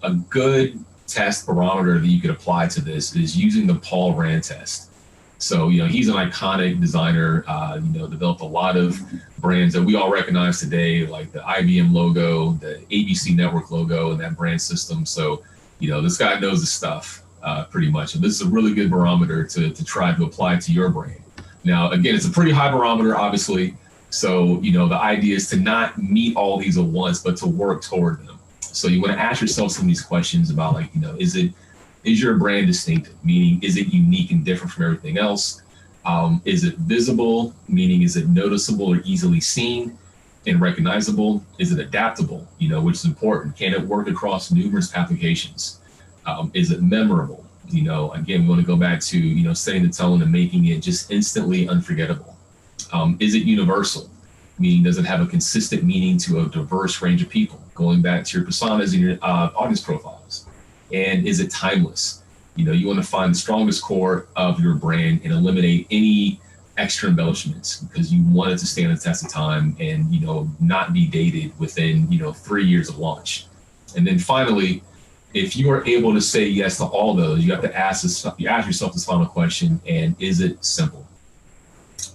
[SPEAKER 2] a good test barometer that you could apply to this is using the Paul Rand test. So, he's an iconic designer, developed a lot of brands that we all recognize today, like the IBM logo, the ABC network logo, and that brand system. So, this guy knows his stuff pretty much. And this is a really good barometer to try to apply to your brand. Now, again, it's a pretty high barometer, obviously. So, the idea is to not meet all these at once, but to work toward them. So you want to ask yourself some of these questions about, like, is your brand distinctive? Meaning, is it unique and different from everything else? Is it visible? Meaning, is it noticeable or easily seen and recognizable? Is it adaptable? Which is important. Can it work across numerous applications? Is it memorable? Again, we want to go back to, setting the tone and making it just instantly unforgettable. Is it universal? Meaning, does it have a consistent meaning to a diverse range of people? Going back to your personas and your audience profiles. And is it timeless? You want to find the strongest core of your brand and eliminate any extra embellishments, because you want it to stand the test of time and, not be dated within, 3 years of launch. And then finally, if you are able to say yes to all those, you have to ask yourself this final question: and is it simple?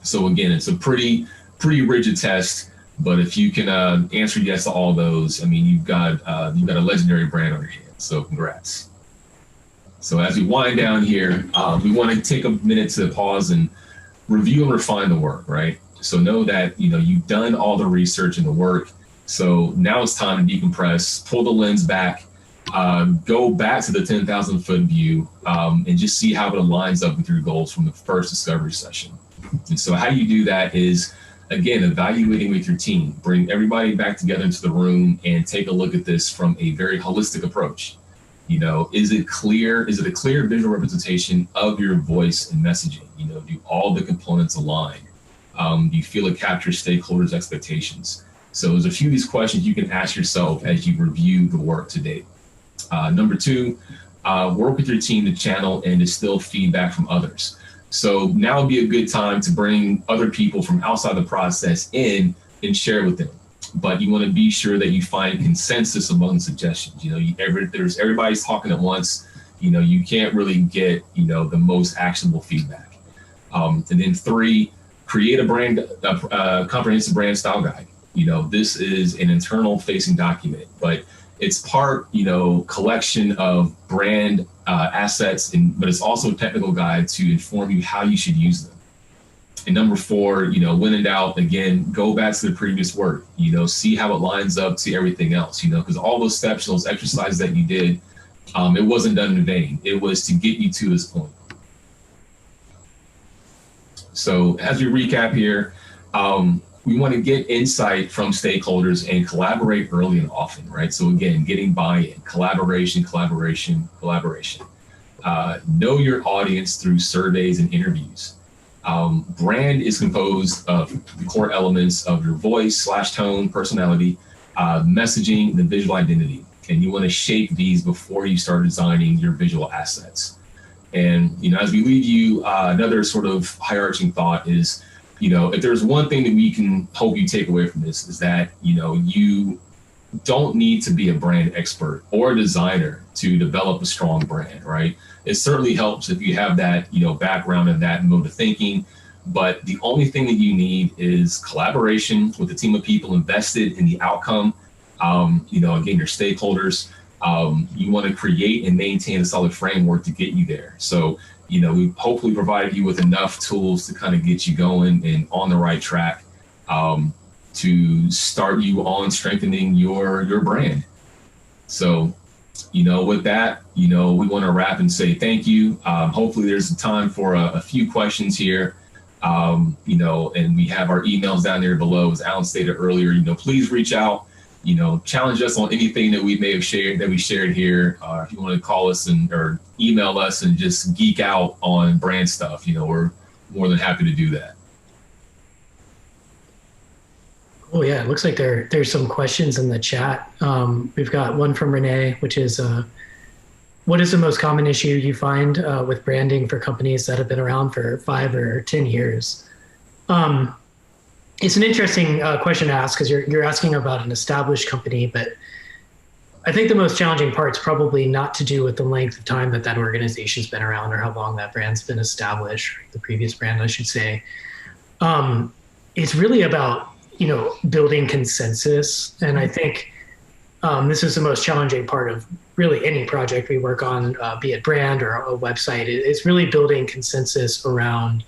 [SPEAKER 2] So again, it's a pretty rigid test, but if you can answer yes to all those, you've got a legendary brand on your hands. So congrats. So as we wind down here, we want to take a minute to pause and review and refine the work, right? So know that, you've done all the research and the work. So now it's time to decompress, pull the lens back, go back to the 10,000 foot view, and just see how it aligns up with your goals from the first discovery session. And so how you do that is, again, evaluating with your team. Bring everybody back together into the room and take a look at this from a very holistic approach. Is it clear? Is it a clear visual representation of your voice and messaging? Do all the components align? Do you feel it captures stakeholders' expectations? So there's a few of these questions you can ask yourself as you review the work to date. Number two, work with your team to channel and distill feedback from others. So now would be a good time to bring other people from outside the process in and share with them. But you want to be sure that you find consensus among suggestions. Everybody's talking at once. You can't really get, the most actionable feedback. And then three, create a comprehensive brand style guide. This is an internal facing document, but it's part, collection of brand assets, but it's also a technical guide to inform you how you should use them. And number 4, when in doubt, again, go back to the previous work, see how it lines up to everything else, because all those steps, those exercises that you did, it wasn't done in vain. It was to get you to this point. So as we recap here, we want to get insight from stakeholders and collaborate early and often, right? So again, getting buy-in, collaboration. Know your audience through surveys and interviews. Brand is composed of the core elements of your voice / tone, personality, messaging, the visual identity. And you want to shape these before you start designing your visual assets. And, as we leave you, another sort of high-arching thought is, if there's one thing that we can hope you take away from this is that, you don't need to be a brand expert or a designer to develop a strong brand, right? It certainly helps if you have that, background and that mode of thinking. But the only thing that you need is collaboration with a team of people invested in the outcome. Again, your stakeholders. You want to create and maintain a solid framework to get you there. So, we hopefully provided you with enough tools to kind of get you going and on the right track to start you on strengthening your brand. So, with that, we want to wrap and say thank you. Hopefully there's time for a few questions here, and we have our emails down there below. As Alan stated earlier, please reach out, challenge us on anything that we may have shared, that we shared here. If you want to call us or email us and just geek out on brand stuff, we're more than happy to do that.
[SPEAKER 1] Oh yeah, it looks like there's some questions in the chat. We've got one from Renee, which is, what is the most common issue you find with branding for companies that have been around for 5 or 10 years? It's an interesting question to ask because you're asking about an established company, but I think the most challenging part is probably not to do with the length of time that organization's been around or how long that brand's been established, the previous brand, I should say. It's really about building consensus. And I think this is the most challenging part of really any project we work on, be it brand or a website. It's really building consensus around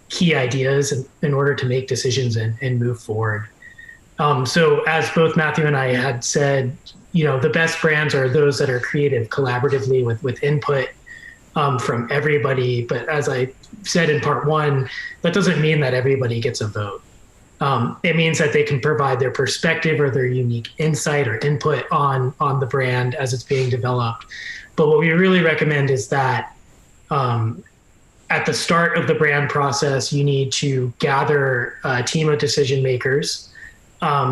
[SPEAKER 1] key ideas in order to make decisions and move forward. So as both Matthew and I had said, the best brands are those that are created collaboratively with input from everybody. But as I said in part 1, that doesn't mean that everybody gets a vote. It means that they can provide their perspective or their unique insight or input on the brand as it's being developed. But what we really recommend is that at the start of the brand process, you need to gather a team of decision makers.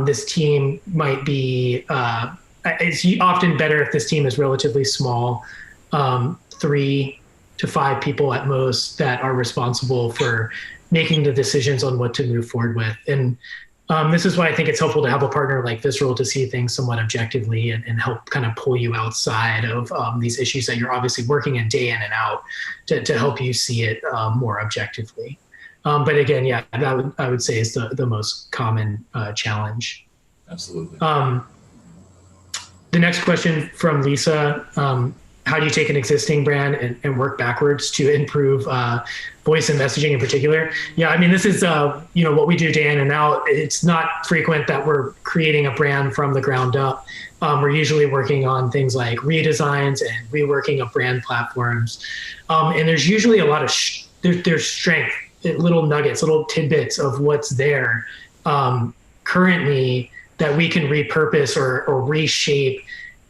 [SPEAKER 1] This team might be, it's often better if this team is relatively small, 3 to 5 people at most that are responsible for making the decisions on what to move forward with. And this is why I think it's helpful to have a partner like Visceral to see things somewhat objectively and help kind of pull you outside of these issues that you're obviously working in day in and out to help you see it more objectively. But again, yeah, I would say is the most common challenge.
[SPEAKER 2] Absolutely.
[SPEAKER 1] The next question from Lisa, how do you take an existing brand and work backwards to improve voice and messaging in particular? Yeah, I mean, this is what we do day in and out. It's not frequent that we're creating a brand from the ground up. We're usually working on things like redesigns and reworking of brand platforms. And there's usually a lot of, there's strength, little nuggets, little tidbits of what's there currently that we can repurpose or reshape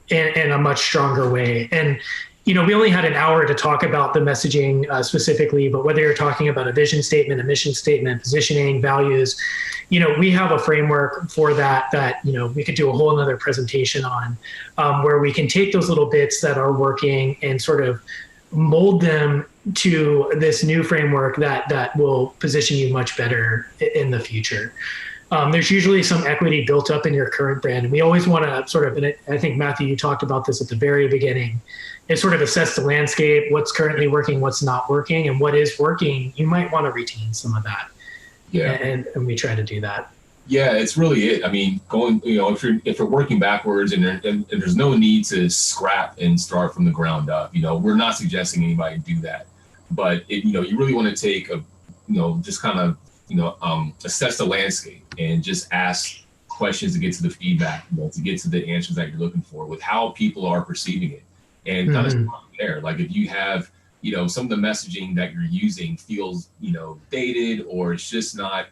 [SPEAKER 1] in a much stronger way. And, we only had an hour to talk about the messaging specifically, but whether you're talking about a vision statement, a mission statement, positioning, values, we have a framework for that, we could do a whole another presentation on, where we can take those little bits that are working and sort of mold them to this new framework that will position you much better in the future. There's usually some equity built up in your current brand. And we always want to sort of, and I think, Matthew, you talked about this at the very beginning, is sort of assess the landscape, what's currently working, what's not working, and what is working. You might want to retain some of that.
[SPEAKER 2] Yeah.
[SPEAKER 1] And we try to do that.
[SPEAKER 2] Yeah, it's really it. I mean, going, if you're working backwards and there's no need to scrap and start from the ground up, we're not suggesting anybody do that. But you really want to take just kind of, assess the landscape and just ask questions to get to the feedback, to get to the answers that you're looking for with how people are perceiving it, and kind of start from there. Like if you have, some of the messaging that you're using feels, dated, or it's just not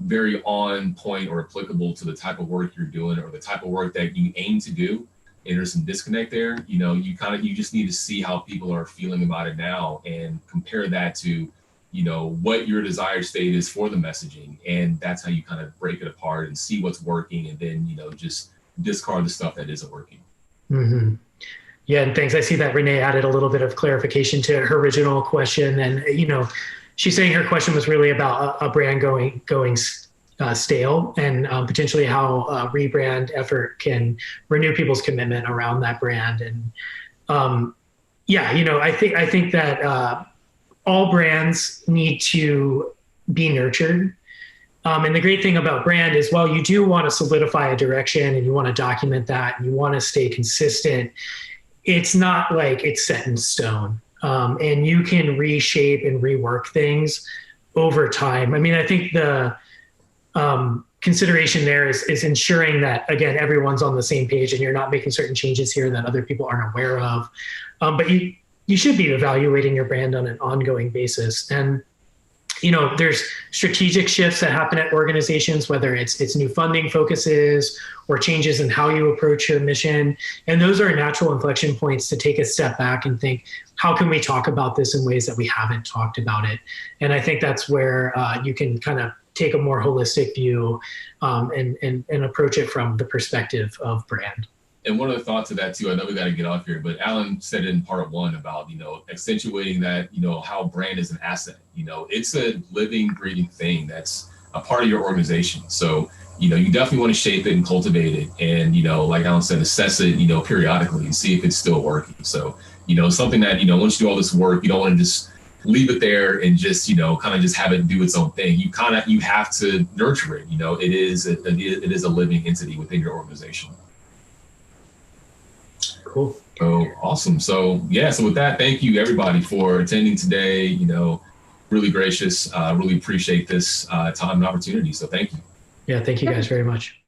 [SPEAKER 2] very on point or applicable to the type of work you're doing or the type of work that you aim to do, and there's some disconnect there, you just need to see how people are feeling about it now and compare that to, what your desired state is for the messaging. And that's how you kind of break it apart and see what's working, and then, just discard the stuff that isn't working.
[SPEAKER 1] Mm-hmm. Yeah, and thanks. I see that Renee added a little bit of clarification to her original question. And, she's saying her question was really about a brand going stale, and potentially how a rebrand effort can renew people's commitment around that brand. And I think that all brands need to be nurtured. And the great thing about brand is, while you do want to solidify a direction and you want to document that and you want to stay consistent, it's not like it's set in stone. And you can reshape and rework things over time. I mean, I think the consideration there is ensuring that, again, everyone's on the same page and you're not making certain changes here that other people aren't aware of. But you should be evaluating your brand on an ongoing basis. And there's strategic shifts that happen at organizations, whether it's new funding focuses or changes in how you approach your mission. And those are natural inflection points to take a step back and think, how can we talk about this in ways that we haven't talked about it? And I think that's where you can kind of take a more holistic view and approach it from the perspective of brand.
[SPEAKER 2] And one of the thoughts of that too, I know we got to get off here, but Alan said in part one about, accentuating that, how brand is an asset. It's a living, breathing thing that's a part of your organization. So, you definitely want to shape it and cultivate it. And, like Alan said, assess it, periodically and see if it's still working. So, something that, once you do all this work, you don't want to just leave it there and just, kind of just have it do its own thing. You have to nurture it. It is a living entity within your organization.
[SPEAKER 1] Cool.
[SPEAKER 2] Oh, awesome. So with that, thank you everybody for attending today. Really gracious. Really appreciate this time and opportunity. So thank you.
[SPEAKER 1] Yeah, thank you guys very much.